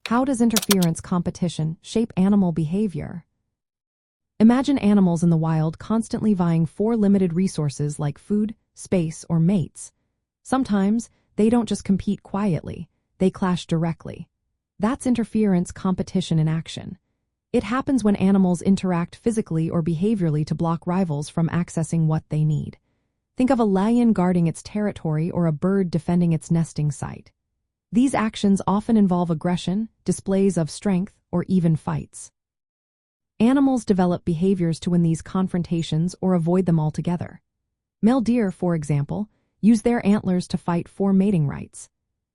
How does interference competition shape animal behavior? Imagine animals in the wild constantly vying for limited resources like food, space, or mates. Sometimes, they don't just compete quietly, they clash directly. That's interference competition in action. It happens when animals interact physically or behaviorally to block rivals from accessing what they need. Think of a lion guarding its territory or a bird defending its nesting site. These actions often involve aggression, displays of strength, or even fights. Animals develop behaviors to win these confrontations or avoid them altogether. Male deer, for example, use their antlers to fight for mating rights.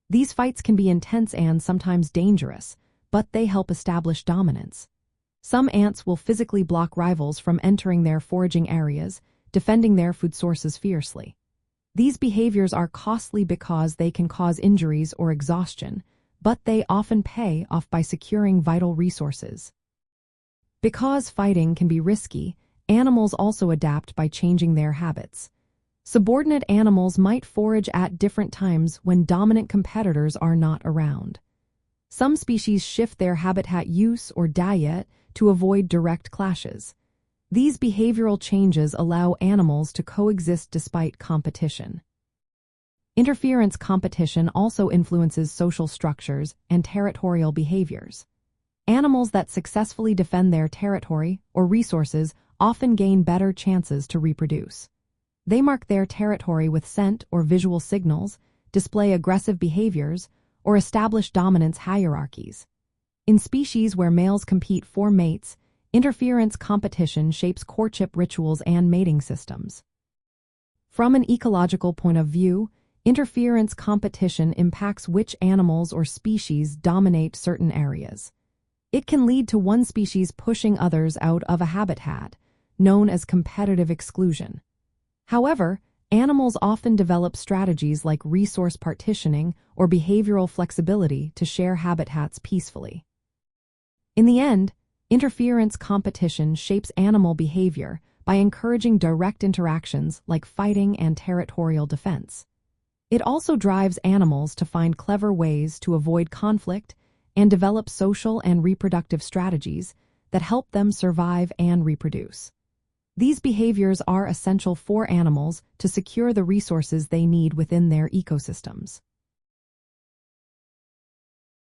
These fights can be intense and sometimes dangerous, but they help establish dominance. Some ants will physically block rivals from entering their foraging areas, defending their food sources fiercely. These behaviors are costly because they can cause injuries or exhaustion, but they often pay off by securing vital resources. Because fighting can be risky, animals also adapt by changing their habits. Subordinate animals might forage at different times when dominant competitors are not around. Some species shift their habitat use or diet to avoid direct clashes. These behavioral changes allow animals to coexist despite competition. Interference competition also influences social structures and territorial behaviors. Animals that successfully defend their territory or resources often gain better chances to reproduce. They mark their territory with scent or visual signals, display aggressive behaviors, or establish dominance hierarchies. In species where males compete for mates, interference competition shapes courtship rituals and mating systems. From an ecological point of view, interference competition impacts which animals or species dominate certain areas. It can lead to one species pushing others out of a habitat, known as competitive exclusion. However, animals often develop strategies like resource partitioning or behavioral flexibility to share habitats peacefully. In the end, interference competition shapes animal behavior by encouraging direct interactions like fighting and territorial defense. It also drives animals to find clever ways to avoid conflict and develop social and reproductive strategies that help them survive and reproduce. These behaviors are essential for animals to secure the resources they need within their ecosystems.